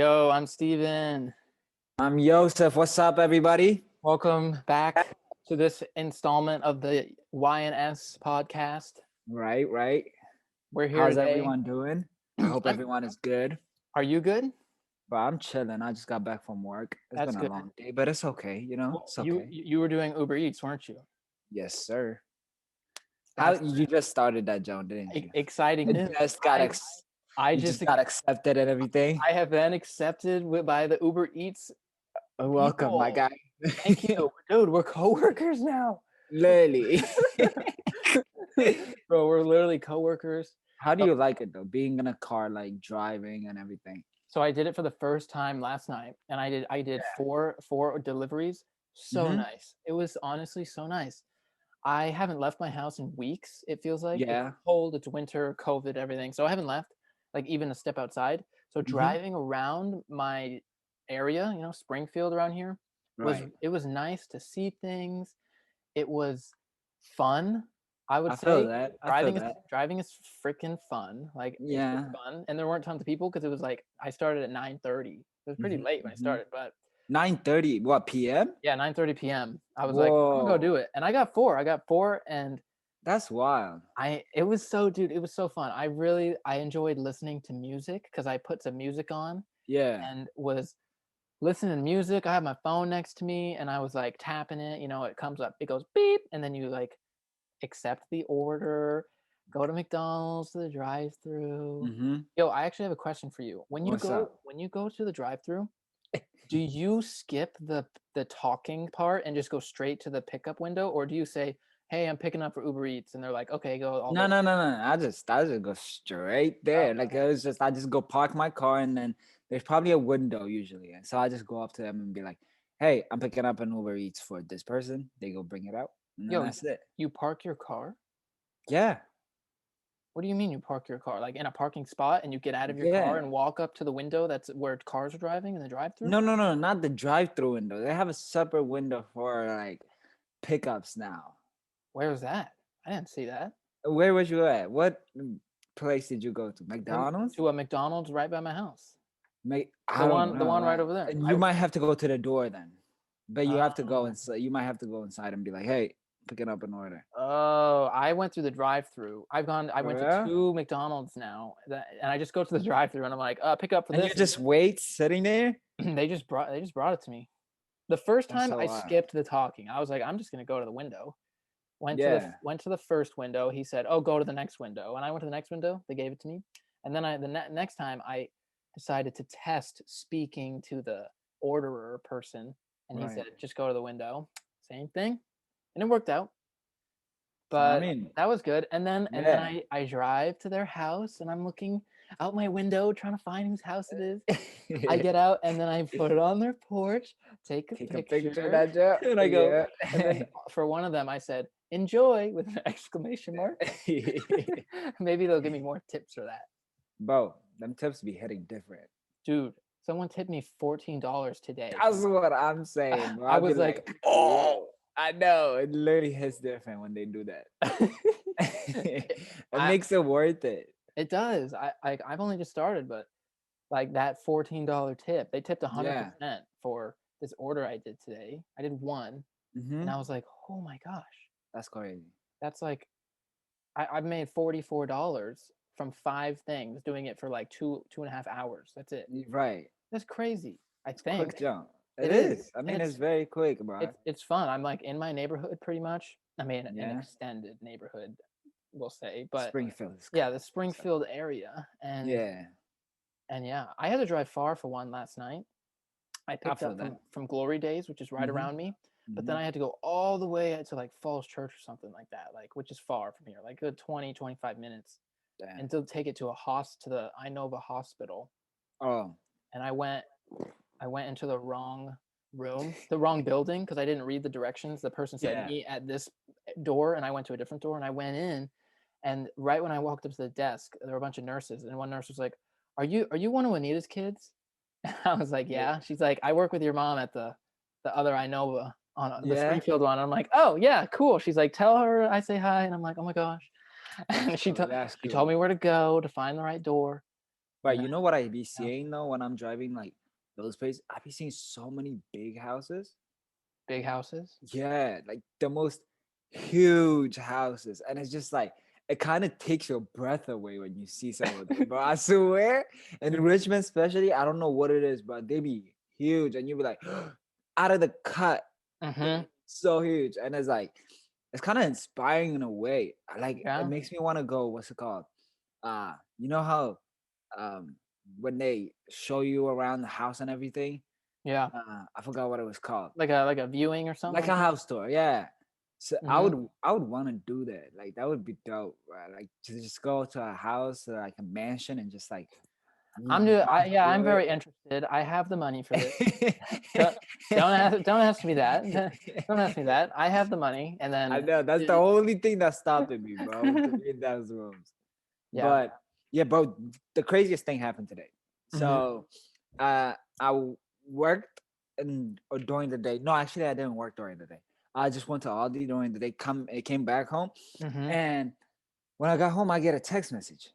Yo, I'm Stephen. I'm Yosef. What's up, everybody? Welcome back to this installment of the YNS podcast. Right. We're here How's today. everyone doing? I hope everyone is good. Are you good? But I'm chilling. I just got back from work. It's That's been a good. long day, but it's okay. Well, It's you okay. you were doing Uber Eats, weren't you? Yes, sir. How That's you just started that, Joan, didn't you? exciting You news. just got I you just just got accepted and everything. I have been accepted by the Uber Eats Welcome, my people. guy. Thank you, dude. We're coworkers now, Literally. bro. We're literally coworkers. How do you like it though? Being in a car, like driving and everything. So I did it for the first time last night, and I did four deliveries. So Mm-hmm. nice. It was honestly so nice. I haven't left my house in weeks. It feels like it's Yeah. cold, it's winter, COVID, everything. So I haven't left, like even a step outside. So Mm-hmm. driving around my area, Springfield around here, was Right. it was nice to see things. It was fun. I would I feel say that. I feel driving is that. driving is freaking fun. Like it's just Yeah. fun, and there weren't tons of people because it was like I started at 9:30. It was pretty Mm-hmm. late when I Mm-hmm. started, but 9:30, what p.m.? yeah, 9:30 p.m. I was like, I'm gonna go do Whoa, it, and I got four. I got four, and that's wild. it was so fun. I enjoyed listening to music because I put some music on Yeah, and was listening to music. I had my phone next to me, and I was like tapping it. It comes up, it goes beep, and then you like accept the order, go to McDonald's to the drive-through. mm-hmm. Yo, I actually have a question for you. What's up? When you go to the drive-through, do you skip the talking part and just go straight to the pickup window, or do you say, "Hey, I'm picking up for Uber Eats," and they're like, "Okay, go, I'll No, go." no, no, no. I just go straight there. Like it was just I just go park my car and then there's probably a window usually. And so I just go up to them and be like, hey, I'm picking up an Uber Eats for this person. They go bring it out. And then Yo, that's it. you park your car? Yeah. What do you mean you park your car? Like in a parking spot and you get out of your car Yeah. and walk up to the window that's where cars are driving in the drive-through? No, not the drive-through window. They have a separate window for like pickups now. Where was that? I didn't see that. Where was you at? What place did you go to? McDonald's? To a McDonald's right by my house. I don't The know. one right over there. You might have to go to the door then, but you have to go Oh. inside. You might have to go inside and be like, "Hey, picking up an order." Oh, I went through the drive-through. I Oh went to yeah, two McDonald's now, and I just go to the drive-through and I'm like, pick up for and you this. just wait sitting there. They just brought it to me. The first That's time so I wild. skipped the talking. I was like, I'm just gonna go to the window. Yeah, Went to the first window. He said, "Oh, go to the next window." And I went to the next window. They gave it to me. And then next time I decided to test speaking to the orderer person, and he right. said, "Just go to the window." Same thing, and it worked out. So I But mean, that was good. And then yeah. I drive to their house, and I'm looking out my window trying to find whose house it is. I get out, and then I put it on their porch, take a Take a picture of picture, that job. and I go. Yeah. And then for one of them, I said, "Enjoy" with an exclamation mark. Maybe they'll give me more tips for that. Bro, them tips be hitting different. Dude, someone tipped me $14 today. That's what I'm saying, bro. I I'd be was like, like, oh. whoa. I know it literally hits different when they do that. It I, makes it worth it. it does. I've only just started, but like that $14 tip, they tipped Yeah. 100% for this order I did today. I did one, and Mm-hmm. I was like, oh my gosh, That's crazy. that's like I've made $44 from five things doing it for like 2.5 hours. That's it. Right. That's crazy. I It's a quick think jump. it It is, is. I and mean, it's very quick, bro. it's fun. I'm like in my neighborhood pretty much. I mean, an Yeah. extended neighborhood, we'll say, but Springfield is yeah, the cool. So, Springfield area, yeah. and yeah, I had to drive far for one last night. I I picked feel up that. from Glory Days, which is right Mm-hmm. around me, but then Mm-hmm. I had to go all the way to like Falls Church or something like that, like which is far from here, like a good 20-25 minutes, Damn. and to take it to the Inova hospital. Oh. And I went into the wrong room, the wrong building, because I didn't read the directions. The person said Yeah. me at this door, and I went to a different door, and I went in, and right when I walked up to the desk, there were a bunch of nurses, and one nurse was like, are you one of Anita's kids?" I was like, Yeah. "Yeah." She's like, "I work with your mom at the other Inova on the Yeah. Springfield one." I'm like, "Oh yeah, cool." She's like, "Tell her I say hi," and I'm like, "Oh my gosh." And Oh, that's she told me cool. where to go to find the right door. But And then, you know what I be yeah, seeing though when I'm driving like those places? I be seeing so many big houses. big houses. Yeah, like the most huge houses. And it's just like it kind of takes your breath away when you see some of them. Bro, I swear. In Richmond, especially, I don't know what it is, but they be huge. And you be like, out of the cut. Mm-hmm. So huge. And it's like, it's kind of inspiring in a way. Like it Yeah. makes me want to go, what's it called? You know how um when they show you around the house and everything, Yeah. I forgot what it was called. Like a viewing or something Like like a that. house tour, yeah. So Mm-hmm. I would want to do that. Like that would be dope, right? Like to just go to a house, like a mansion, and just like I walk yeah, I'm through very interested. I have the money for this. Don't it. don't ask me that. Don't ask me that. I have the money, and I then know that's the only thing that's stopping me, bro, to be in those rooms. yeah. But yeah, bro, the craziest thing happened today. Mm-hmm. So worked or during the day. No, actually, I didn't work during the day. I just went to Aldi during the day. Came back home, Mm-hmm. and when I got home, I get a text message,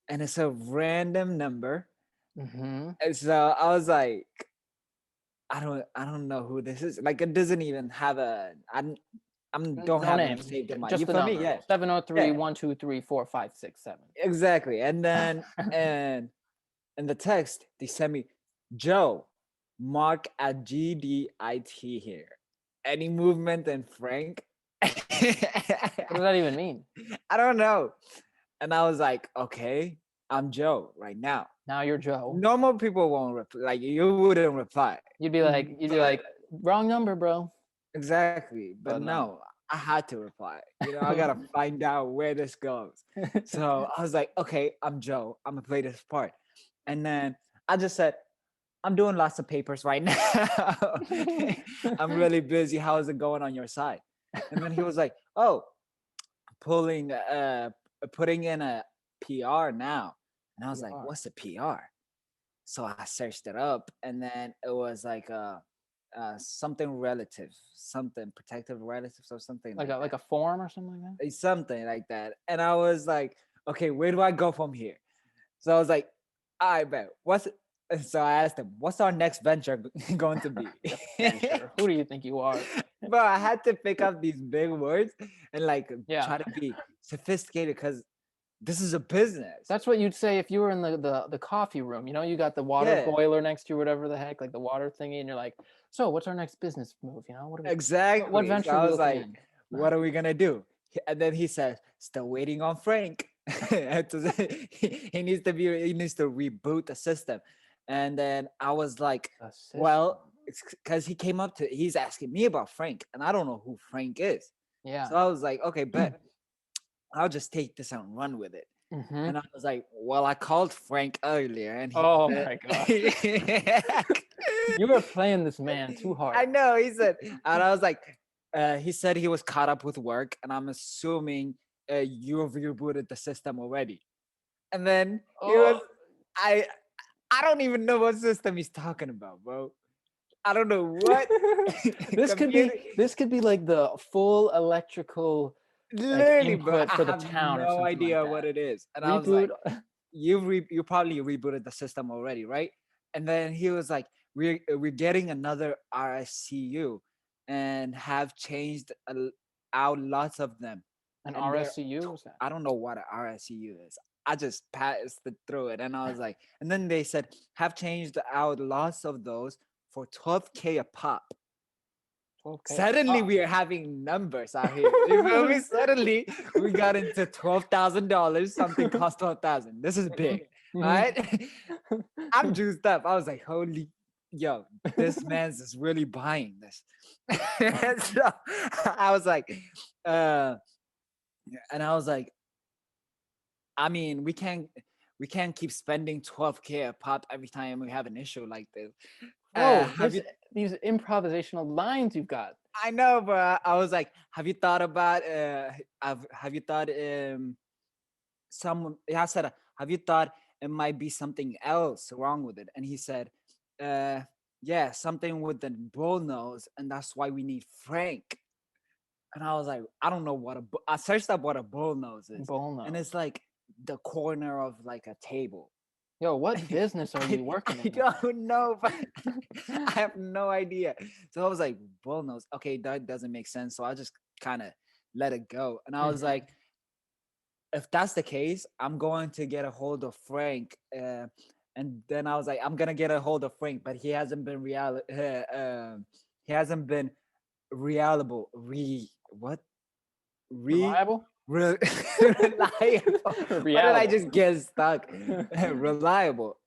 and it's a random number. Mm-hmm. And so I was like, I don't know who this is. Like, it doesn't even have I don't No have them name, saved in my. just You the feel me? number. Yeah, Seven zero three yeah, 123 4 5 6 7. exactly. And then and in the text they sent me, Joe, Mark at GDIT here. Any movement in Frank? What does that even mean? I don't know. And I was like, okay, I'm Joe right now. Now you're Joe. Normal people won't reply. Like you wouldn't reply. You'd be But like, wrong number, bro. exactly. But But no. no, I had to reply. I gotta find out where this goes. So I was like, okay, I'm Joe. I'm gonna play this part. And then I just said, I'm doing lots of papers right now. I'm really busy. How is it going on your side? And then he was like, oh, pulling putting in a PR now. And I was like, PR. what's a PR? So I searched it up, and then it was like something relative, something protective relatives or something like Like a form or something like that? that. Something like that. And I was like, okay, where do I go from here? So I was like, I bet. And so I asked him, what's our next venture going to be? Venture. Who do you think you are? But I had to pick up these big words and like Yeah. try to be sophisticated because this is a business. That's what you'd say if you were in the coffee room. You know, you got the water Yeah, boiler next to you, whatever the heck, like the water thingy, and you're like, so what's our next business move? You know, what exactly. So venture are I we was looking like, in? what are we gonna do? And then he says, still waiting on Frank. He needs to reboot the system. And then I was like, A system. well, it's because he's asking me about Frank, and I don't know who Frank is. Yeah. So I was like, okay, bet. I'll just take this and run with it. Mm-hmm. And I was like, well, I called Frank earlier and he Oh said, my god. You were playing this man too I hard. know, he said, and I was like, he said he was caught up with work, and I'm assuming you've rebooted the system already. And then he was, Oh, I, I don't even know what system he's talking about, bro. I don't know what computer. this could be like the full electrical like Literally, bro, input I for the have town or no something like idea what that. it is. And I was Reboot. like, you probably rebooted the system already, right? And then he was like, we're getting another RSCU and have changed out lots of them. An And RSCU? What's that? I don't know what an RSCU is. I just passed it through it, and I was like, and then they said have changed out lots of those for 12K a pop. 12K a Suddenly pop. we are having numbers out here. You feel me? Suddenly we got into $12,000. Something cost 12,000. This is big. All Mhm. right. I'm juiced up. I was like, holy yo, this man's is really buying this. And so I was like, uh, and I was like, I mean, we can't keep spending 12K a pop every time we have an issue like this. Bro, Have you these improvisational lines you've got. I know, but I was like, have you thought about have you thought someone I said have you thought it might be something else wrong with it? And he said, uh yeah, something with the bull nose, and that's why we need Frank. And I was like, I don't know I searched up what a bull nose is, and Bullnose. it's like the corner of like a table. Yo, what business are you I working in? don't know, but I have no idea. So I was like, bull knows. Okay, that doesn't make sense. So I just kind of let it go. And I was Mhm. like, if that's the case, I'm going to get a hold of Frank. And then I was like, I'm gonna get a hold of Frank, but he hasn't been he hasn't been reliable. What? Re Reliable? reliable. Why did I Reliable. just get stuck? Reliable.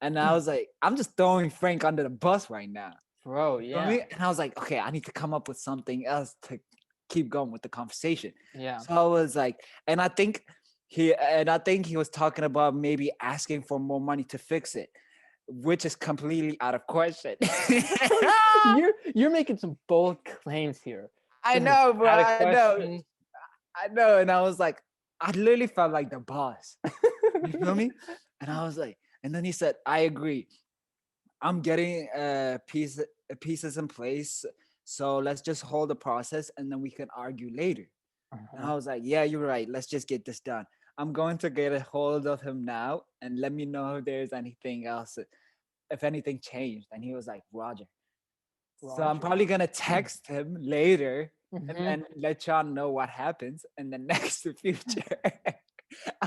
And I was like, I'm just throwing Frank under the bus right now. Bro, You feel yeah. me? And I was like, okay, I need to come up with something else to keep going with the conversation. Yeah. So I was like, and I think he was talking about maybe asking for more money to fix it, which is completely out of question. You're making some bold claims here. I This is know, bro. out of I know. question. I know. And I was like, I literally felt like the boss. You feel me? And I was like, and then he said, I agree. I'm getting pieces in place. So let's just hold the process and then we can argue later. And Uh-huh. I was like, yeah, you're right. Let's just get this done. I'm going to get a hold of him now and let me know if there's anything else, if anything changed. And he was like, Roger. So I'm Roger. probably gonna text him later and Hmm. then let y'all know what happens in the next future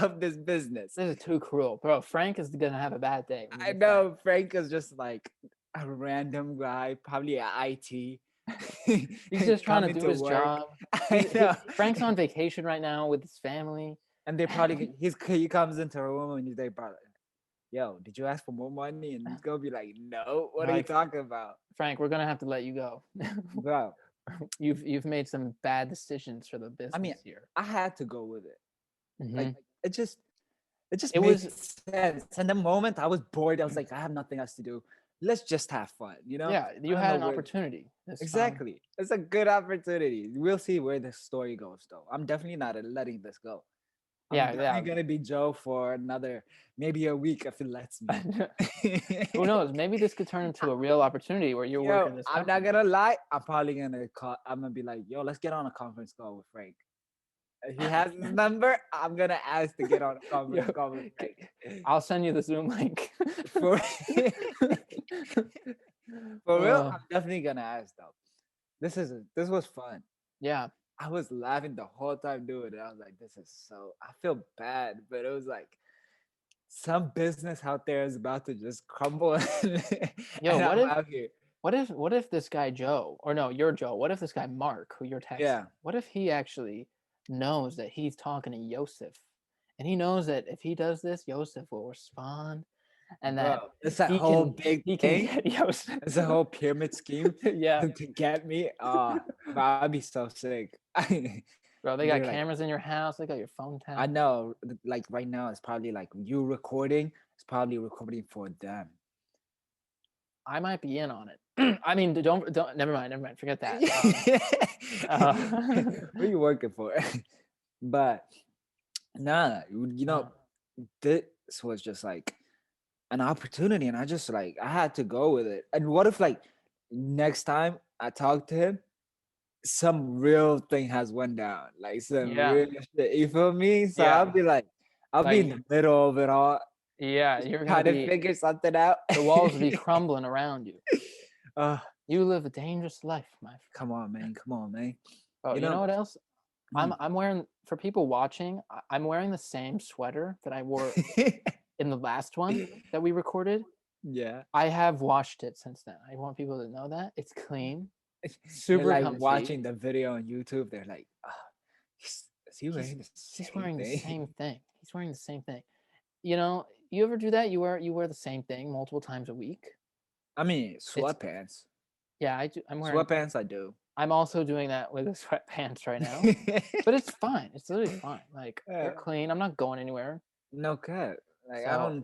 of this business. This is too cruel, bro. Frank is gonna have a bad day when he I gets that. know Frank is just like a random guy, probably a IT, He's just trying to coming do to his work. job. I know. Frank's on vacation right now with his family. And they probably he comes into a room and they probably, yo, did you ask for more money? And he's gonna be like, no, what are you Like, talking about? Frank, we're gonna have to let you go. Bro, You've made some bad decisions for the I mean, business here. I had to go with it. Like Hmm. it just It made was, sense. And the moment I was bored, I was like, I have nothing else to do. Let's just have fun, you know? yeah, I you don't had know an where opportunity this time. exactly. It's a good opportunity. We'll see where the story goes though. I'm definitely not letting this go. I'm Yeah, definitely yeah. gonna be Joe for another maybe a week if it lets me. Who knows? Maybe this could turn into a real opportunity where you work Yo, at this I'm not company. gonna lie. I'm probably gonna call. I'm gonna be like, yo, let's get on a conference call with Frank. If he has his number, I'm gonna ask to get on a Yo, conference call with Frank. I'll send you the Zoom link. For for real, Uh, I'm definitely gonna ask though. This was fun. yeah, I was laughing the whole time doing it. I was like, this is so. I feel bad, but it was like some business out there is about to just crumble, and yo, I'm out here. what if this guy Joe, or no, you're Joe, what if this guy Mark, who you're texting, Yeah, what if he actually knows that he's talking to Yosef, and he knows that if he does this, Yosef will respond, and that bro, it's that he whole can big he can thing. get Yosef. It's a whole pyramid scheme Yeah, to get me. But I'd be so sick. bro, they They're got like, cameras in your house. They got your phone I tapped. know, like right now, it's probably like you recording. It's probably recording for them. I might be in on it. I mean, don't. Never mind. Forget that. Uh, What are you working for? But nah, uh, this was just like an opportunity, and I just like I had to go with it. And what if like next time I talk to him, some real thing has went down, like some yeah, real shit. You feel me? So yeah. I'll be in Like, the middle of it all, yeah, just you're gonna trying to be. figure something out. The walls will be crumbling around you. uh, You live a dangerous life, my friend. come on, man. Come on, man. Oh, You you know know, what else? mm. I'm wearing for people watching. I'm wearing the same sweater that I wore in the last one that we recorded. Yeah. I have washed it since then. I want people to know that it's clean, They're super like comfy. watching the video on YouTube. They're like, is he He's wearing the he's same wearing the thing? same thing. He's wearing the same thing. You know, you ever do that? You wear the same thing multiple times a week. I mean, It's sweatpants. yeah. I do, I'm wearing. Sweatpants, I do. I'm also doing that with the sweatpants right now, but it's fine. It's literally fine. Like they're Yeah, clean. I'm not going anywhere. no cut. Like So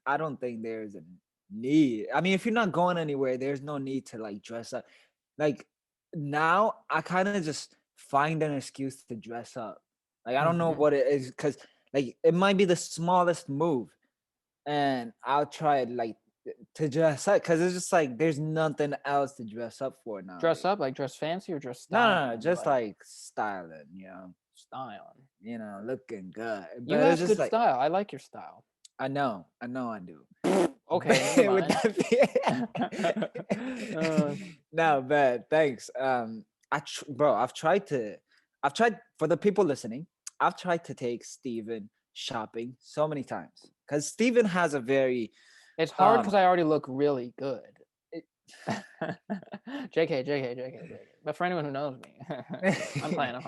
I don't think there's a need. I mean, if you're not going anywhere, there's no need to like dress up. Like now, I kind of just find an excuse to dress up. Like I don't know mhm. what it is because like it might be the smallest move, and I'll try it like to dress up because it's just like there's nothing else to dress up for Dress nowadays. up, like dress fancy or dress No, no, no, styling, just like like styling, styling. looking good. You But it's have just good like style. I like your style. I know, I do. Okay, never With mind. uh, no, but thanks. Bro, I've tried for the people listening. I've tried to take Steven shopping so many times because Steven has a very it's hard um because I already look really good. it- JK, JK, JK, JK. But for anyone who knows me, I'm playing. I'm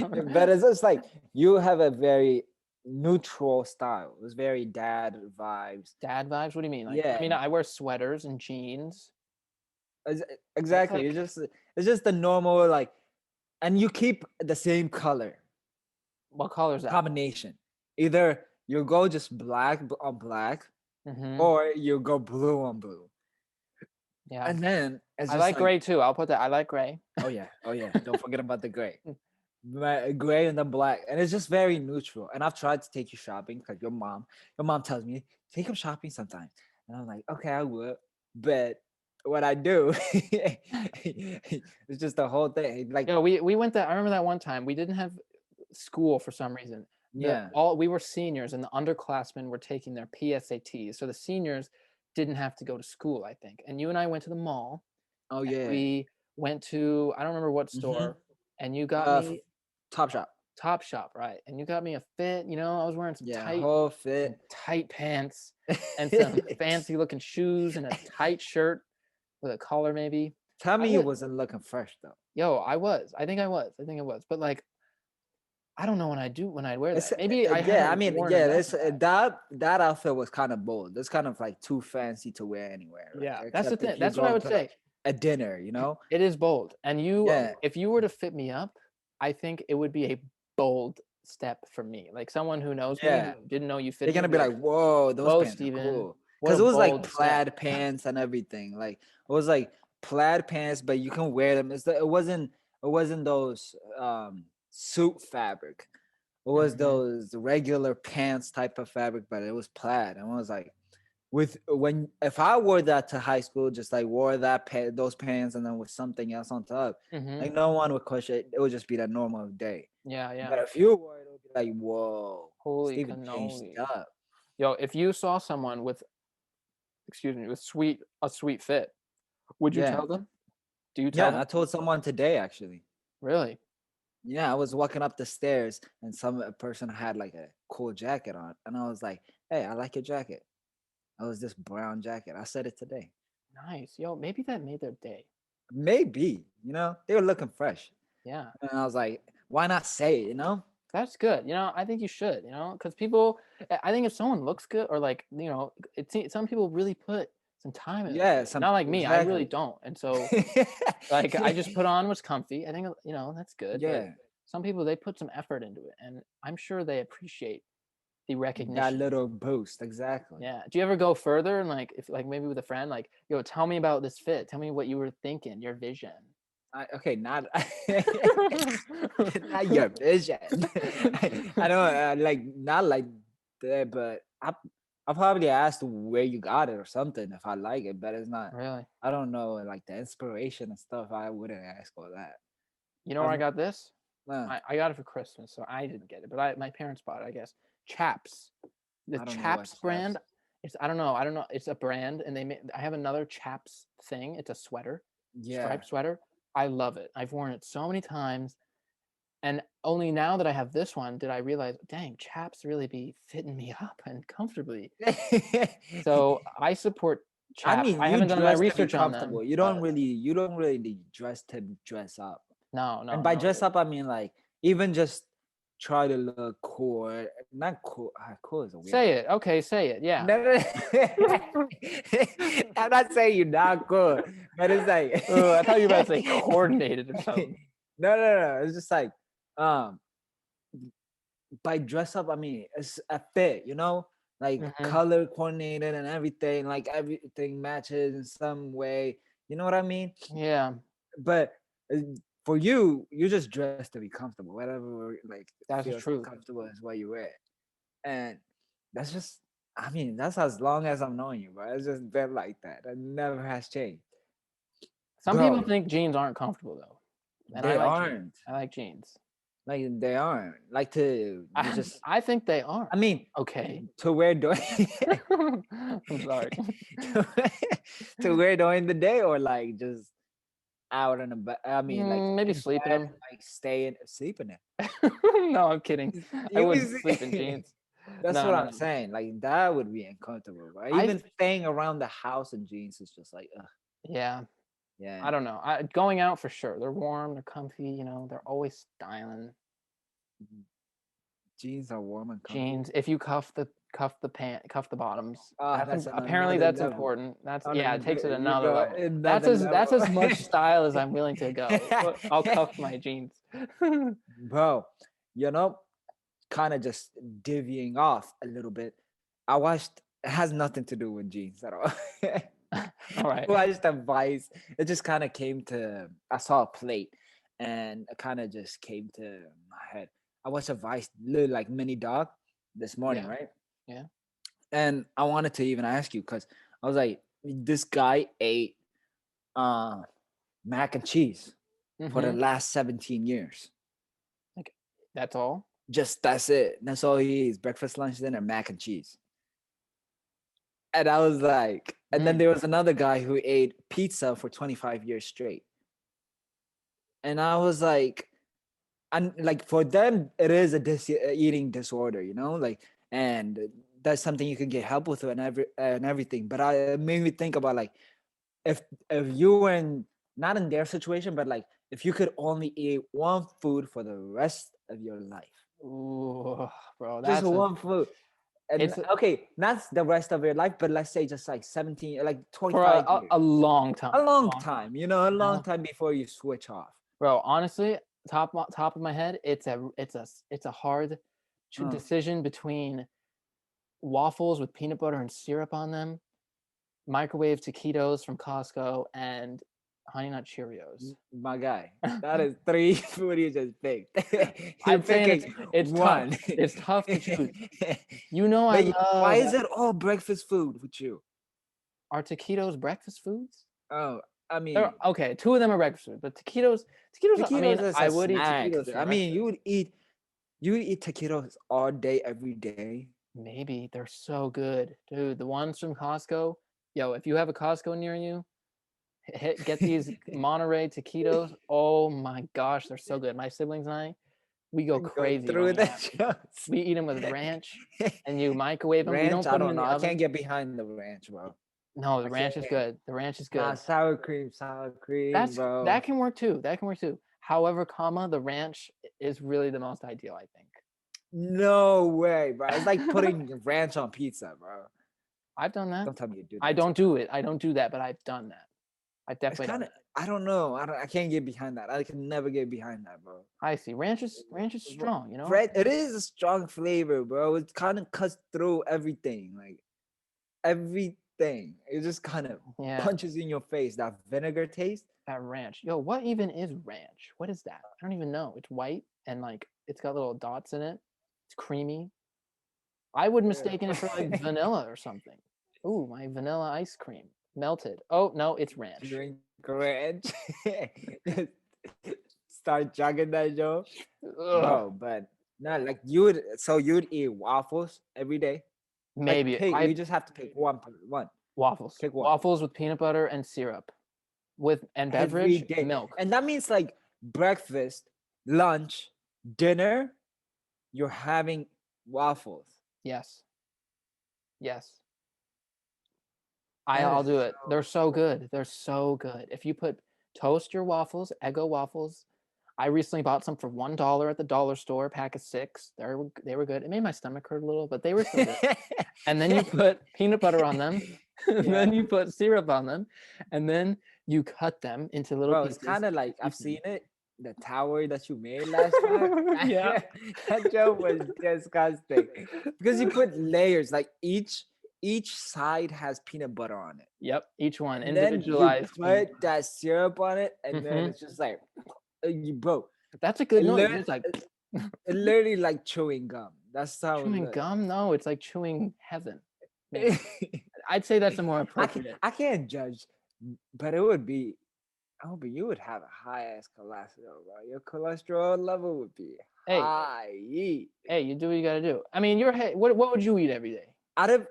playing. but it's just like you have a very neutral style. It's very dad vibes. Dad vibes. What do you mean? Like, I Yeah, mean, I wear sweaters and jeans. ex- That's exactly. like, It's just the normal like, and you keep the same color what color is that? combination. Either you go just on black, Mm-hmm. or you go blue on blue, Yeah, and then it's I just like like, gray too. I'll put that. I like gray. oh yeah, don't forget about the gray. Gray and the black, and it's just very neutral. And I've tried to take you shopping because your mom tells me take him shopping sometimes, and I'm like, okay, I will. But what I do, it's just the whole thing. Like, Yeah, we went that. I remember that one time we didn't have school for some reason. The yeah, all we were seniors and the underclassmen were taking their PSATs. So the seniors didn't have to go to school, I think. And you and I went to the mall oh and yeah, we went to I don't remember what mm-hmm. store and you got me Top Shop, Top Shop, right? And you got me a fit, I was wearing yeah, whole some fit. tight pants and some fancy looking shoes and a tight shirt with a collar maybe. Tell I me you was wasn't looking fresh though. Yo, I was. I think I was. I think I was. But like I don't know when I'd wear It's that. Maybe I yeah. I haven't mean, worn yeah. enough This of that. that outfit was kind of bold. It's kind of like too fancy to wear anywhere. Like Yeah, that's the except thing. if you're That's what I going would to say. a dinner, you know. It is bold. And Yeah, if you were to fit me up, I think it would be a bold step for me. Like someone who knows me, who yeah. didn't know you They're fitted me, gonna would be be like, like, "Whoa, those "Whoa, pants are Steven, cool," what a because it was like bold step." plaid pants and everything. Like it was like plaid pants, but you can wear them. It wasn't those suit fabric. It was Hmm. those regular pants type of fabric, but it was plaid. And I was like, with when if I wore that to high school, just like wore those pants and then with something else on top, Hmm. like no one would question it. It would just be the normal day. Yeah, But yeah. if you wore it, it would be like, whoa, Holy Steven changed cannoli. up. Yo, if you saw someone with, excuse me, with a sweet fit, would you Yeah. tell them? Do you tell Yeah. I them? told someone today actually. Really? Yeah, I was walking up the stairs and some a person had like a cool jacket on, and I was like, "Hey, I like your jacket." I was this brown jacket. I said it today. Nice. Yo, maybe that made their day. Maybe, they were looking fresh. Yeah. And I was like, why not say it, you know? That's good. I think you should, because people, I think if someone looks good or like, some people really put some time into their Yeah, fit. some Not like me. I really exactly. don't. And so, like, I just put on what's comfy. I think, that's good. But Yeah, some people, they put some effort into it. And I'm sure they appreciate the that recognition. little boost, exactly. Yeah. Do you ever go further and like, if like maybe with a friend, like, yo, tell me about this fit. Tell me what you were thinking, your vision. Okay, not not your vision. I don't like not like that, but I probably asked where you got it or something if I like it, but it's not. Really? I don't know like the inspiration and stuff. I wouldn't ask all that. You know where I've I got this? uh, I got it for Christmas, so I didn't get it, but my parents bought it, I guess. Chaps, the I don't know what Chaps brand. chaps. It's I don't know. It's a brand, and I have another Chaps thing. It's a sweater, Yeah. striped sweater. I love it. I've worn it so many times, and only now that I have this one did I realize, dang, Chaps really be fitting me up and comfortably. So I support I Chaps. mean, I you haven't done my dress to be research on them, comfortable. but You don't really dress to dress up. no, And no, by no. dress up, I mean like even just try to look cool. Not cool. Cool is a weird Say word. it. Okay, say it. Yeah. No, no, no. I'm not saying you're not cool, but it's like Oh, I thought you were about to say coordinated or something. no. It's just like um by dress up, I mean it's a fit, like Hmm. color coordinated and everything, like everything matches in some way. You know what I mean? Yeah, But uh, for you, you just dress to be comfortable. Whatever like that's the feels truth. comfortable is what you wear, and that's just. I mean, that's as long as I'm knowing you, bro. It's just been like that. It never has changed, Some people bro. think jeans aren't comfortable though, and I They like jeans. aren't. I like jeans. Like they aren't. Like to you just. I think they are. I mean, Okay. to wear during I'm sorry. to, to wear during the day or like just out in the bed. I mean, like Maybe in sleep in bed, them. like staying sleeping it. No, I'm kidding. I You wouldn't sleep in see, jeans. that's No, what no, I'm no. saying. Like that would be uncomfortable, right? I Even staying around the house in jeans is just like, ugh, Yeah, I yeah. don't know. Going out for sure. They're warm, they're comfy, they're always styling. Jeans are warm and comfy. Jeans. If you cuff the bottoms. Ah, that's on Apparently another that's level. important. That's On Yeah, it takes it you another go level. another That's level. as much style as I'm willing to go. I'll cuff my jeans. Bro, you know, kind of just divvying off a little bit. I watched. It has nothing to do with jeans at all. All I right. watched a Vice. It just kind of came to. I saw a plate, and it kind of just came to my head. I watched a Vice, little like mini dog, this morning, Yeah. right? Yeah. And I wanted to even ask you because I was like, this guy ate uh, mac and cheese for the Mhm. last 17 years. Like that's all? Just that's it. That's all he eats: breakfast, lunch, dinner, mac and cheese. And I was like, and then Mm. there was another guy who ate pizza for 25 years straight. And I was like, and like for them, it is a eating disorder, like, and that's something you can get help with and everything. But it made me think about like, if you were in not in their situation, but like if you could only eat one food for the rest of your life, Ooh, bro, just one food. And it's okay, not the rest of your life, but let's say just like 17, like for 25 years. a long time. A long Long time. time, a long time before you switch off. Bro, honestly, top of my head, it's a hard Uh, decision between waffles with peanut butter and syrup on them, microwave taquitos from Costco, and Honey Nut Cheerios. my guy, that is three food you just picked. You're I'm saying picking it's tough. one. It's tough to choose. You know I But why love is it all breakfast food with you? Are taquitos breakfast foods? Oh, I They're mean, okay. Two of them are breakfast food, but taquitos. I mean, taquitos is I a would eat snack. taquitos for I mean, breakfast. you would eat taquitos all day, every day. Maybe they're so good, dude. The ones from Costco. Yo, if you have a Costco near you, get these Monterey taquitos. Oh my gosh, they're so good. My siblings and we go Go crazy when through we the have them. shows. We eat them with ranch, and you microwave them. We Ranch, don't I put them don't in know. the I can't oven. get behind the ranch, bro. No, I the can't. ranch is good. The ranch is Nah, good. sour cream, bro. That can work too. That can work too. However, the ranch is really the most ideal, I think. No way, bro. It's like putting ranch on pizza, bro. I've done that. Don't tell me you do I that too. don't do it. I don't do that, but I've done that. I've It's definitely kind done of. that. I don't know. I can't get behind that. I can never get behind that, bro. I see. Ranch is strong, It is a strong flavor, bro. It kind of cuts through everything, like everything. It just kind of Yeah, punches in your face. That vinegar taste. that ranch. Yo, what even is ranch? What is that? I don't even know. It's white and like it's got little dots in it. It's creamy. I would mistaken it for like vanilla or something. Ooh, my vanilla ice cream melted. Oh no, it's ranch. Drink ranch. Start chugging that, Joe. Ugh, Bro, but no, like you'd eat waffles every day. Like maybe pick, I you just have to pick one. One, waffles. pick one Waffles with peanut butter and syrup, with and every beverage day, milk. and that means like breakfast, lunch, dinner. You're having waffles. Yes, yes. That I'll is do it. They're so good. They're so good. If you toast your waffles, Eggo waffles. I recently bought some for $1 at the dollar store, pack of 6. They were good. It made my stomach hurt a little, but they were still good. And then you put peanut butter on them, and yeah, then you put syrup on them, and then you cut them into little bro. It's pieces kind of like and I've eat them. seen it. The tower that you made last time. Yeah. That joke was disgusting because you put layers. Like each side has peanut butter on it, Yep. Each one and then you individualized peanut put that syrup on it, and then butter. it's just like you bro. That's a It, good noise. lit- It's like it literally like chewing gum. That's how it chewing looks. gum. No, it's like chewing heaven. Maybe I'd say that's a more I can't appropriate. I can't judge, but it would be. Oh, but you would have a high ass cholesterol, bro. Your cholesterol level would be Hey, high. hey, you do what you gotta do. I mean, what would you eat every day? Out of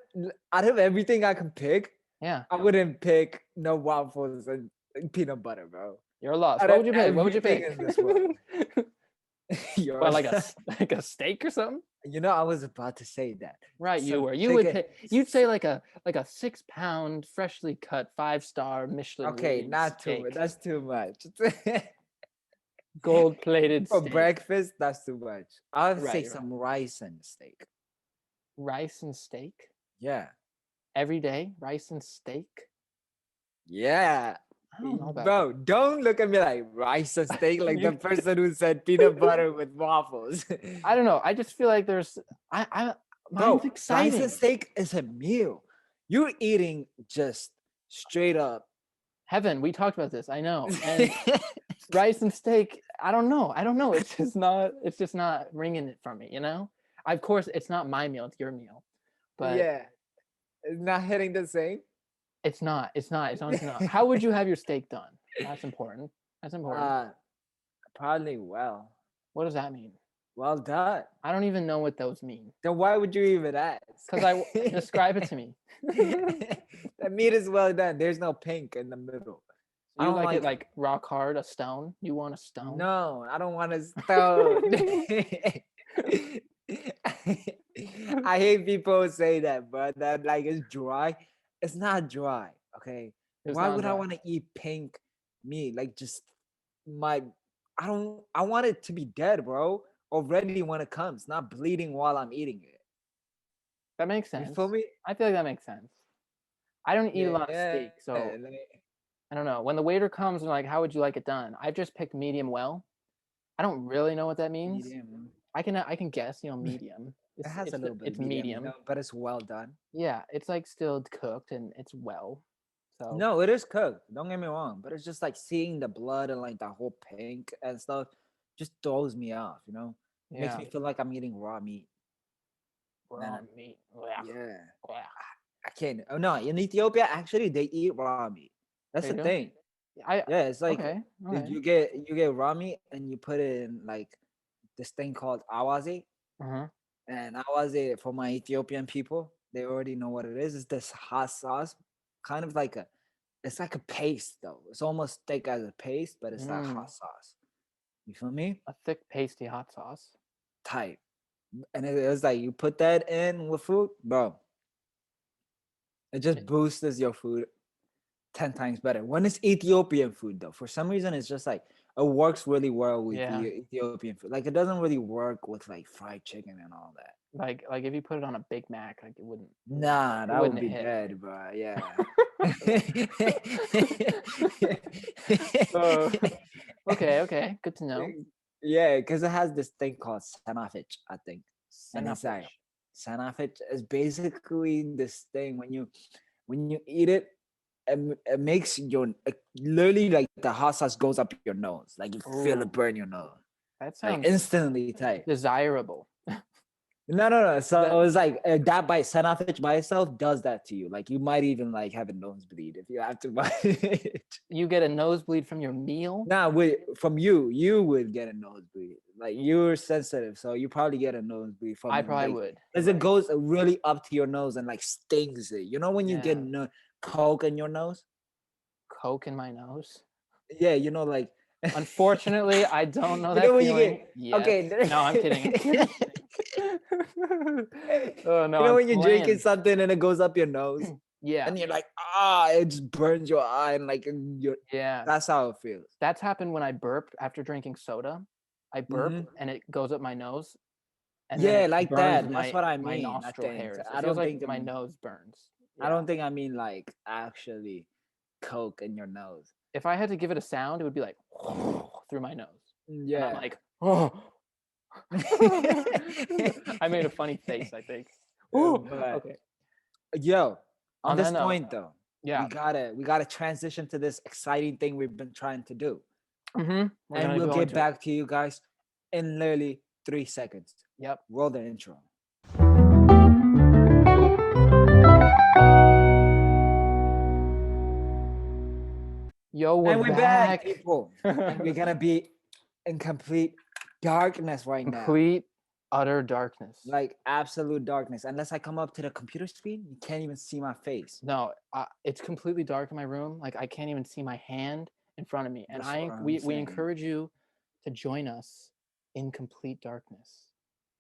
out of everything I can pick, Yeah, I wouldn't pick no waffles and peanut butter, bro. you're lost. Out What of would you pick? What would you everything pick? in this world, Well, yours. like like a steak or something? I was about to say that. Right, you Some were. You would chicken. pick. You'd say like a 6 pound, freshly cut, 5-star Michelin Okay, rated not too much. steak, That's too much. gold plated For steak. breakfast, that's too much. I'll say Right, right. some rice and steak. Rice and steak Yeah. every day. Rice and steak. Yeah. I don't know about that. Bro, don't look at me like rice and steak like the You, person who said peanut butter with waffles. I don't know. I just feel like there's. Mine's Bro, rice and exciting. steak is a meal. You're eating just straight up. Heaven. We talked about this. I know. And rice and steak. I don't know. I don't know. It's just not. It's just not ringing it for me. You know. Of course, it's not my meal. It's your meal. But Yeah. It's not hitting the same. it's not. It's not. It's honestly not. How would you have your steak done? That's important. That's important. Uh Probably well. What does that mean? Well done. I don't even know what those mean. Then why would you even ask? Because I describe it to me. The meat is well done. There's no pink in the middle. I You don't like it like like rock hard, a stone? You want a stone? No, I don't want a stone. I hate people who say that, but that like it's dry. It's not dry. Okay. It's Why not would I dry. want to eat pink meat? Like just my I want it to be dead, bro. Already when it comes, not bleeding while I'm eating it. That makes You sense. feel me? I feel like that makes sense. I don't eat a lot of Yeah. steak, so I don't know. When the waiter comes and like, how would you like it done? I've just picked medium well. I don't really know what that means. Medium. I can guess, medium. It has a little bit It's of medium, medium. but it's well done. Yeah, it's like still cooked and it's well. So No, it is cooked. Don't get me wrong, but it's just like seeing the blood and like the whole pink and stuff just throws me off. Makes yeah, me feel like I'm eating raw meat. raw And meat. Blech, yeah, blech. I can't. Oh no, in Ethiopia actually they eat raw meat. That's They the do? thing. I Yeah, it's like okay, okay. you get raw meat and you put it in like this thing called awaze. Uh-huh. And awaze for my Ethiopian people, they already know what it is. It's this hot sauce, kind of like it's like a paste though. It's almost thick as a paste, but it's that Mm, hot sauce. You feel me? a thick, pasty hot sauce. Tight. And it was like you put that in with food, bro. It just It- boosts your food 10 times better. When it's Ethiopian food though, for some reason it's just like it works really well with the yeah, Ethiopian food. Like it doesn't really work with like fried chicken and all that. like if you put it on a Big Mac, like it wouldn't. Nah, It that would wouldn't be hit. dead, bro. Yeah. Oh, okay, okay. Good to know. Yeah, because it has this thing called sanafich, I think. And it's like Cinnamfish. sanafich is basically this thing when you eat it, it makes literally like the hot sauce goes up your nose, like you feel Ooh, it burn your nose, that like sounds instantly tight. desirable. No. So That it's like that by Senafich by itself does that to you. Like you might even like have a nosebleed if you have to buy it. you get a nosebleed from your meal. Now, from you would get a nosebleed. Like you're sensitive, so you probably get a nosebleed from I it. probably Like would. as it goes really up to your nose and like stings it. You know when you get Yeah, coke in your nose? Coke in my nose. Yeah, like Unfortunately, I don't know you that know when you feeling get yet. okay. No, I'm kidding. I'm kidding. Oh no, You know I'm when you're drinking playing. something and it goes up your nose? Yeah, And you're like, it just burns your eye and like your yeah. that's how it feels. That's happened when I burp after drinking soda. I burp Hmm. and it goes up my nose, and then Yeah, it like burns that. That's my what I my mean. I nostril think. hairs. It I feels don't like think my nose burns. I Yeah. don't think I mean like actually coke in your nose. If I had to give it a sound, it would be like through my nose, and I'm Yeah. like, oh. I made a funny face, I think. Ooh, But okay. yo, on On this that note, point though, yeah. we gotta transition to this exciting thing we've been trying to do. We're And gonna we'll go get into it. back to you guys in literally 3 seconds. Yep. Roll the intro. Yo, we're And we're back, back. people. And we're gonna be in complete darkness right now. Complete, utter darkness. Like absolute darkness. Unless I come up to the computer screen, you can't even see my face. No, it's completely dark in my room. Like I can't even see my hand in front of me. And That's what I'm we saying. encourage you to join us in complete darkness.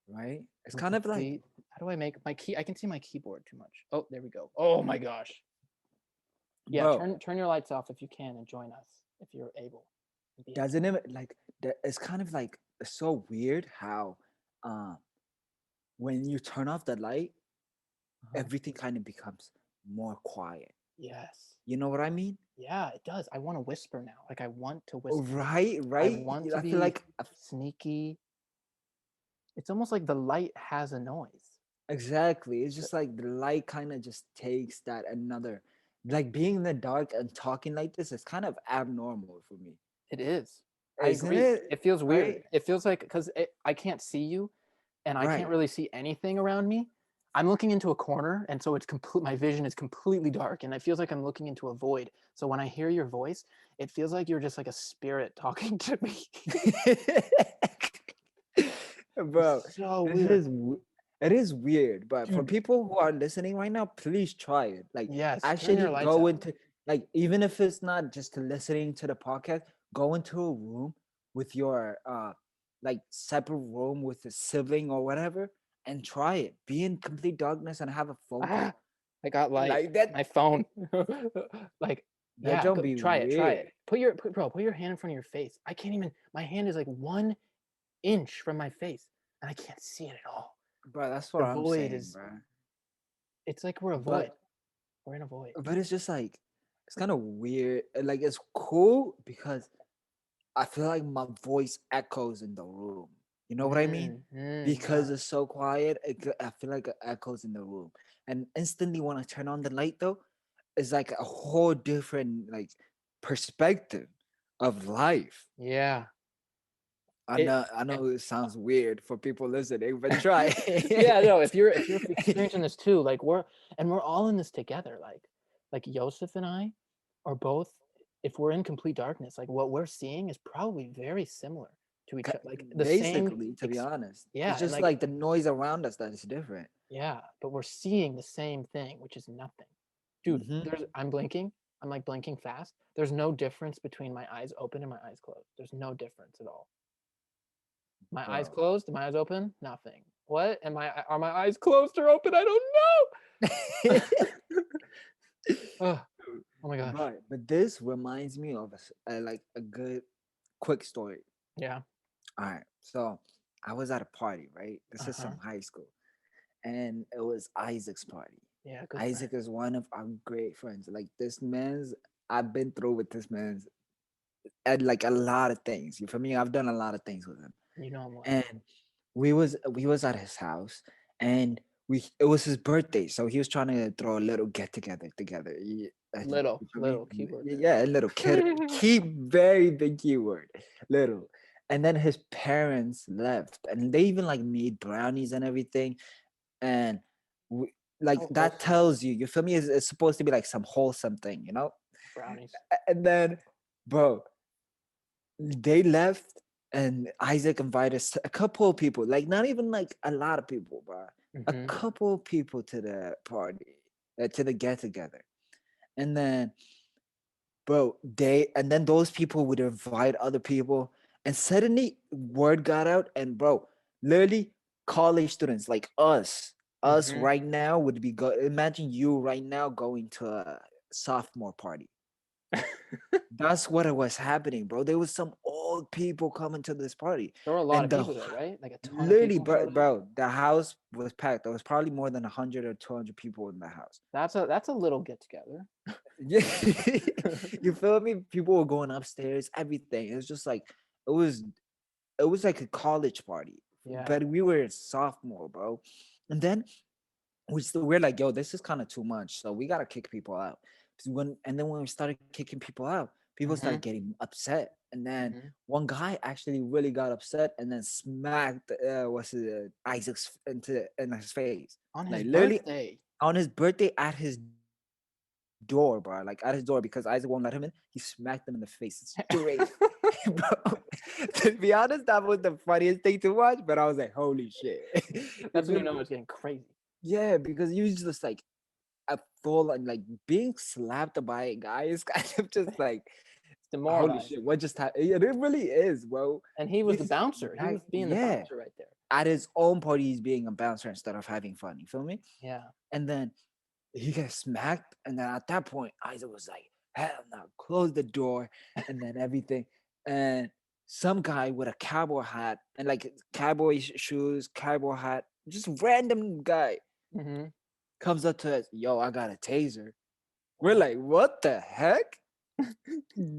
Right? It's In kind of like, complete. How do I make my key? I can see my keyboard too much. Oh, there we go. Oh my gosh. Yeah, bro, turn your lights off if you can and join us if you're able. Be able. doesn't it like it's kind of like it's so weird how um when you turn off the light, Uh-huh. everything kind of becomes more quiet. Yes. You know what I mean? Yeah, it does. I want to whisper now. Like I want to Oh, whisper. right, I right. want to I feel be like sneaky. It's almost like the light has a noise. exactly. It's just like the light kind of just takes that another, like being in the dark and talking like this is kind of abnormal for me, It is. I isn't agree. it? It feels weird. Right, It feels like because I can't see you and I can't right. really see anything around me. I'm looking into a corner, and so it's complete. My vision is completely dark, and it feels like I'm looking into a void. So when I hear your voice, it feels like you're just like a spirit talking to me. Bro, It's so this weird, is it is weird, but for dude. people who are listening right now, please try it. Like Yes, turn actually your lights go out. into, like, even if it's not just listening to the podcast, go into a room with your like separate room with a sibling or whatever and try it. Be in complete darkness and have a phone Ah, call. I got light. Like that My phone. Like, that yeah, don't go be try it. Try it. weird. Put your hand in front of your face. I can't even. My hand is like 1 inch from my face, and I can't see it at all. Bro, that's what The I'm void saying, is. bro. It's like we're a void. But We're in a void. it's just like it's kind of weird. Like it's cool because I feel like my voice echoes in the room. You know what I mean? Because Yeah. it's so quiet, I feel like it echoes in the room. And instantly when I turn on the light, though, it's like a whole different like perspective of life. Yeah. I It. know, I know, it sounds weird for people listening, but try. Yeah. No. If you're experiencing this too, like we're all in this together. Like Yosef and I are both. If we're in complete darkness, like what we're seeing is probably very similar to each other. Like the same. Basically, to be honest, it's Yeah, and just like like the noise around us that is different. yeah, but we're seeing the same thing, which is nothing. Dude, Hmm. I'm blinking. I'm like blinking fast. There's no difference between my eyes open and my eyes closed. There's no difference at all. My eyes Bro. closed, my eyes open, nothing. What? Are my eyes closed or open? I don't know. Oh, oh my gosh. But this reminds me of like a good quick story. Yeah. All right, so I was at a party, right? This is Uh-huh. some high school, and it was Isaac's party. Yeah, good friend. Isaac is one of our great friends. Like this man's, I've been through with this man's at like a lot of things. You feel me? I've done a lot of things with him, You know him well. and we was at his house, and we it was his birthday, so he was trying to throw a little get together. Little, You feel me? little keyword Yeah, a little kid. there. Key, very big keyword, little. And then his parents left, and they even like made brownies and everything, and we, like So that wholesome. tells you, you feel me? It's supposed to be like some wholesome thing, you know? Brownies. And then, bro, they left, and Isaac invited a couple of people, like not even like a lot of people, bro. A Mm-hmm. couple of people to the party, to the get together. And then, bro, and then those people would invite other people, and suddenly word got out, and bro, literally college students like us Mm-hmm. right now would be imagine you right now going to a sophomore party. That's what it was happening, bro. There was some old people coming to this party, There were a lot and of people there, right? Like a ton of literally, people bro, showed up. the house was packed. There was probably more than 100 or 200 people in the house. That's a little get together. Yeah, you feel me? People were going upstairs, everything. It was just like it was it was like a college party, Yeah. but we were sophomore, bro. And then we're like, yo, this is kind of too much, so we gotta kick people out. And then when we started kicking people out, people started Mm-hmm. getting upset, and then Mm-hmm. one guy actually really got upset and then smacked what's it, Isaac's into in his face, On like his literally birthday. on his birthday at his job. door, bro, like at his door because Isaac won't let him in. He smacked him in the face straight. Bro, to be honest, that was the funniest thing to watch, but I was like, holy shit. You That's when feel you know me? it's getting crazy. Yeah, because you just like a full and like being slapped by a guy is kind of just like It's holy shit, demoralizing. what just happened? Yeah, it really is, bro. And he was the He's bouncer. He was being the yeah. bouncer right there. At his own party, he's being a bouncer instead of having fun. You feel me? Yeah. And then he gets smacked, and then at that point, Isaac was like, "Hell no!" Close the door, and then everything. And some guy with a cowboy hat and like cowboy shoes, cowboy hat, just random guy Mm-hmm. comes up to us. Yo, I got a taser. We're Wow. like, what the heck?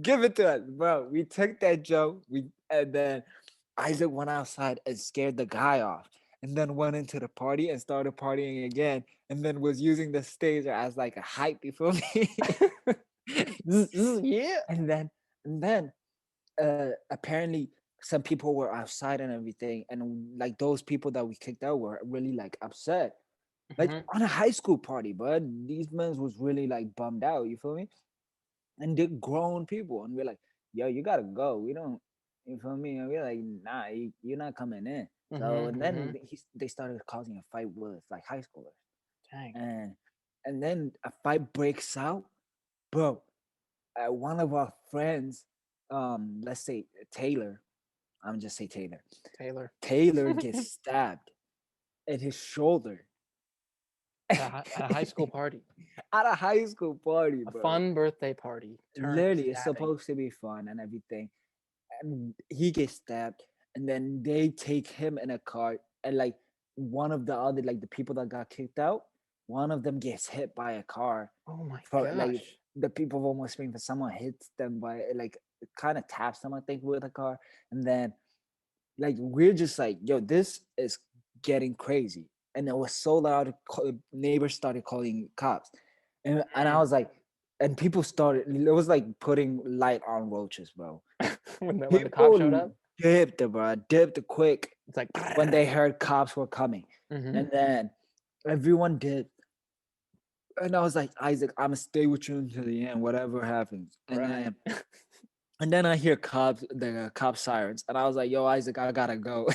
Give it to us, bro. We took that joke. And then Isaac went outside and scared the guy off, and then went into the party and started partying again, and then was using the stage as like a hype. You feel me? Yeah. and then and then apparently some people were outside and everything, and like those people that we kicked out were really like upset, like Mm-hmm. on a high school party, but these men was really like bummed out. You feel me? And they're grown people, and we're like, "Yo, you gotta go. We don't." You feel me? And we're like, "Nah, you're not coming in." So, Mm-hmm. and Mm-hmm. then they started causing a fight with like high schoolers, Dang. and then a fight breaks out, bro. One of our friends, let's say Taylor, I'm just say Taylor. Taylor. Taylor gets stabbed in his shoulder At a high school party. at a high school party, A bro. fun birthday party turned Literally, it's stabbing. supposed to be fun and everything. And he gets stabbed, and then they take him in a car, and like one of the other, like the people that got kicked out, one of them gets hit by a car. Oh my For like gosh. the people of almost scream for someone hits them by like kind of taps them, I think, with a car, and then like we're just like, yo, this is getting crazy, and it was so loud. Neighbors started calling cops, and I Mm. was like, and people started. It was like putting light on roaches, bro. When the cop showed People up, dipped, bro, dipped quick it's like. when they heard cops were coming, Mm-hmm. and then everyone did. And I was like, Isaac, I'm gonna stay with you until the end, whatever happens. Right. And then I hear the cop sirens, and I was like, "Yo, Isaac, I gotta go."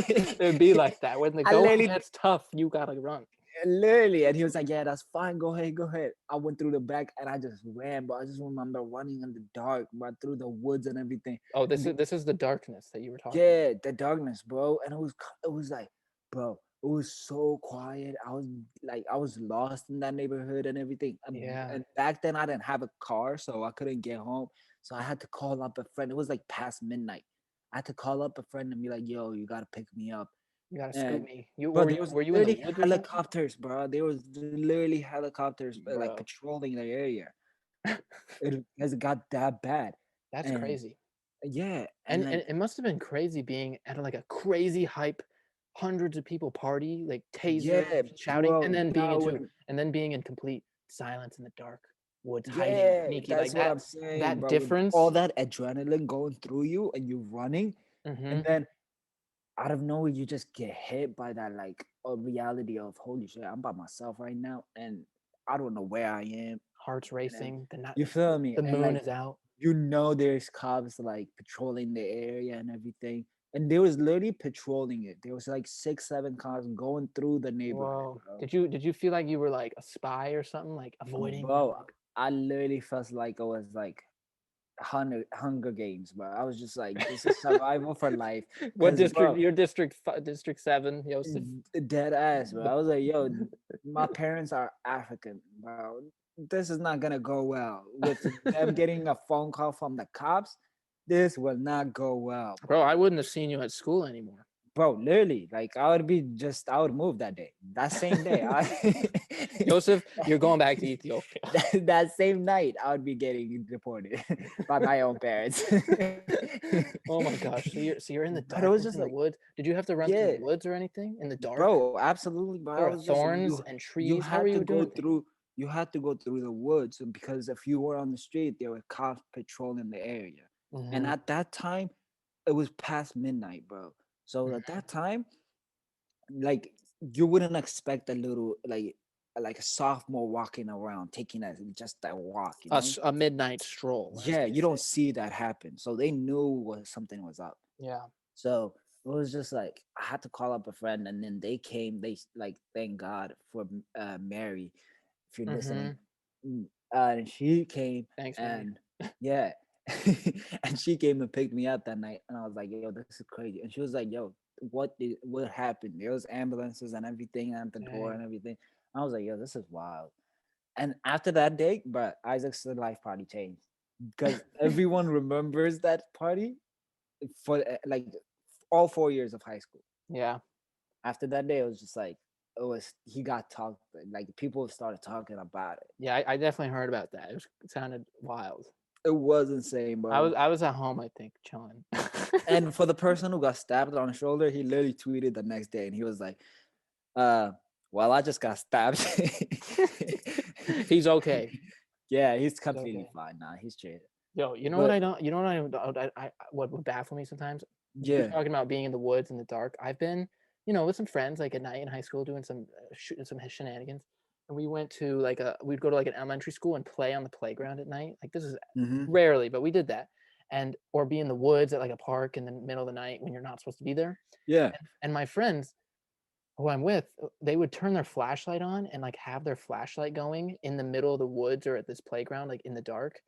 It'd be like that. When the I going literally, gets tough, you gotta run. literally, and he was like, "Yeah, that's fine. Go ahead, go ahead." I went through the back, and I just ran, but I just remember running in the dark, but through the woods and everything. Oh, And this is the darkness that you were talking about. yeah, the darkness, bro. And it was like, bro, it was so quiet. I was lost in that neighborhood and everything. Yeah. And back then I didn't have a car, so I couldn't get home. So I had to call up a friend. It was like past midnight. I had to call up a friend and be like, yo, you gotta pick me up. You gotta scoop And me. You bro, were there you was were you in the literally woods or something? helicopters, bro. There was literally helicopters like Bro, patrolling the area. It has got that bad. that's And crazy. yeah, and And like it must have been crazy being at like a crazy hype, hundreds of people party, like tasers, yeah, shouting, bro. Now when and then being in complete silence in the dark woods, hiding, yeah, sneaky, that's like what that. I'm saying, That bro. With all difference. that adrenaline going through you and you running, and Mm-hmm. then out of nowhere you just get hit by that like a reality of holy shit, I'm by myself right now, and I don't know where I am. Hearts And then racing. The night, you feel me? the And moon like is out. there's cops like patrolling the area and everything. And they was literally patrolling it. There was like 6, 7 cars going through the neighborhood, Whoa. bro. Did you feel like you were like a spy or something, like avoiding? Bro, Like, I literally felt like I was like Hunger Games, bro. I was just like, this is survival for life. what Cause district? bro, Your District 7, Yosef. dead ass, bro. The I was like, yo, my parents are African, bro. This is not gonna go well. With them getting a phone call from the cops, this will not go well, bro, bro. I wouldn't have seen you at school anymore. Bro, literally, like I would move that day. That same day. Joseph, you're going back to Ethiopia. That same night, I would be getting deported by my own parents. Oh my gosh. So you're in the But it was darkness just in the like, woods. Did you have to run through the yeah, woods or anything in the dark? bro, absolutely, bro. I There were was just thorns and you trees. How were had to you go doing things? through you had to go through the woods because if you were on the street, there were cops patrolling the area. And Hmm. at that time, it was past midnight, bro. So at that time, like you wouldn't expect a little like like a sophomore walking around, taking just that walk, you know. A midnight stroll, as Yeah, they you say. don't see that happen. So they knew something was up. Yeah. So it was just like I had to call up a friend, and then they came. Like, thank God for Mary, if you're listening. Mm-hmm. And she came, Thanks, Mary. and yeah, and she came and picked me up that night, and I was like, "Yo, this is crazy." And she was like, "Yo, what happened?" There was ambulances and everything at the door Dang. and everything. I was like, "Yo, this is wild." And after that day, but Isaac's life party changed because everyone remembers that party for like all 4 years of high school. Yeah. After that day, it was just like he got talked, like people started talking about it. Yeah, I definitely heard about that. It sounded wild. It was insane, bro. I was at home, I think, chilling. And for the person who got stabbed on the shoulder, he literally tweeted the next day, and he was like, well, I just got stabbed." He's okay. Yeah, he's He's completely okay. fine now. He's straight. Yo, you know what But I don't? You know what what would baffle me sometimes? You're yeah, talking about being in the woods in the dark. I've been, with some friends like at night in high school doing some shooting some shenanigans, and we went to we'd go to like an elementary school and play on the playground at night. Like this is hmm, rarely, but we did that, and or be in the woods at like a park in the middle of the night when you're not supposed to be there. yeah, And my friends who I'm with, they would turn their flashlight on and like have their flashlight going in the middle of the woods or at this playground, like in the dark,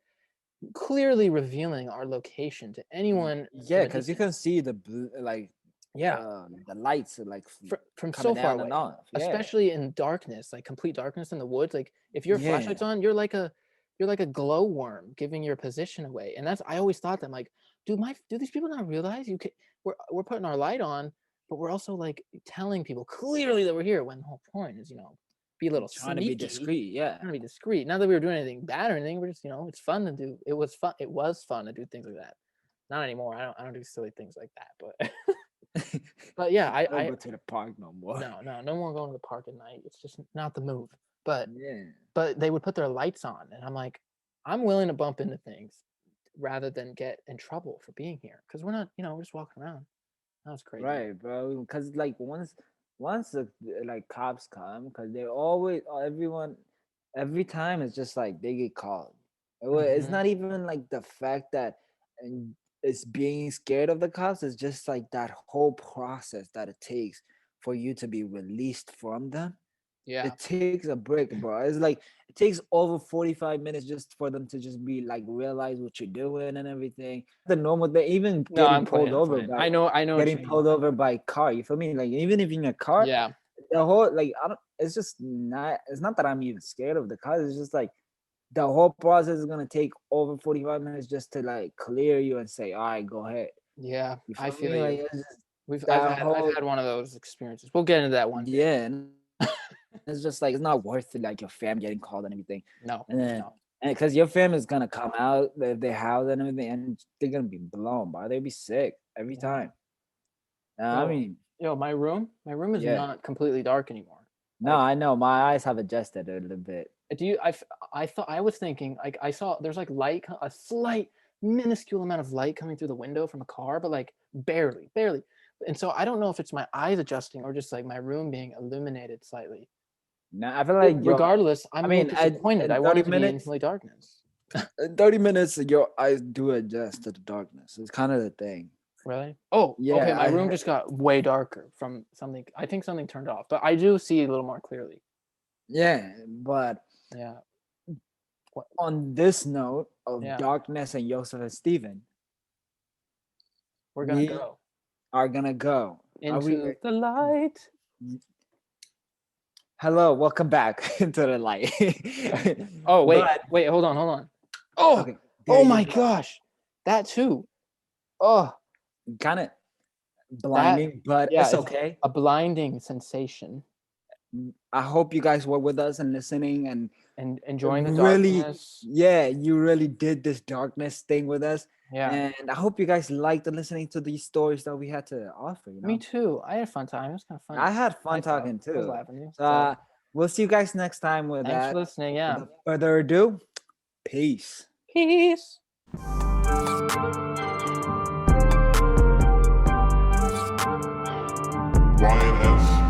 clearly revealing our location to anyone yeah, from a because you distance. can see the like Yeah, the lights like from so coming far down and away, off. Yeah, especially in darkness, like complete darkness in the woods. Like if your yeah. flashlight's on, you're like a glowworm giving your position away. And that's I always thought that I'm like, do these people not realize we're putting our light on, but we're also like telling people clearly that we're here when the whole point is, be a little Trying to be sneaky, discreet. Yeah, trying to be discreet. Not that we were doing anything bad or anything. We're just, it's fun to do. It was fun to do things like that. Not anymore. I don't do silly things like that. But yeah, I don't go to the park no more. no more going to the park at night. It's just not the move. But Yeah, they would put their lights on, and I'm like, I'm willing to bump into things rather than get in trouble for being here because we're not, we're just walking around. That was crazy. right, bro. Because like once the like cops come, because they always everyone every time it's just like they get called. It's Hmm. not even like the fact that it's being scared of the cops. It's just like that whole process that it takes for you to be released from them. Yeah. It takes a break, bro. It's like it takes over 45 minutes just for them to just be like realize what you're doing and everything. The normal thing, even No, getting I'm pulled playing. I'm over playing. by I know what you getting mean. pulled over by car. You feel me? Like even if you're in a car, Yeah. the whole like I don't. It's just not. It's not that I'm even scared of the cars. It's just like the whole process is gonna take over 45 minutes just to like clear you and say, all right, go ahead. Yeah. You I feel feel me? Like you. it's just I've that had whole one of those experiences. We'll get into that one day. yeah. And it's just like it's not worth it, like your fam getting called and everything. No, And then no. and because your fam is gonna come out if they house and everything, and they're gonna be blown, bro. They'll be sick every Yeah. time. I Yo, mean, my room is yeah. not completely dark anymore. No, Like, I know. My eyes have adjusted a little bit. do you? I thought I was thinking like I saw there's like light, a slight, minuscule amount of light coming through the window from a car, but like barely, barely. And so I don't know if it's my eyes adjusting or just like my room being illuminated slightly. No, I feel like your. Regardless, I'm I a little mean, disappointed. I in wanted 30 to be minutes, instantly darkness. in 30 minutes, your eyes do adjust to the darkness. It's kind of the thing. Really? Oh, okay. Yeah, My I room heard. just got way darker from something. I think something turned off, but I do see a little more clearly. Yeah, but Yeah. What? on this note of Yeah. darkness and Yosef and Stephen, We're gonna we go are gonna go. Are we? into the light. Hello, welcome back into the light. Oh, But hold on. Oh, okay, there oh you my go. gosh, that too. Oh, Kind of that blinding, but yeah, it's it's okay. a blinding sensation. I hope you guys were with us and listening and And enjoying the really, darkness. yeah, you really did this darkness thing with us. Yeah, And I hope you guys liked listening to these stories that we had to offer, me too. I had a fun time. It was kind of I funny. had fun I thought talking I was too. laughing at you. So So we'll see you guys next time with thanks for that. listening. Yeah. Without further ado, peace. Peace. YNS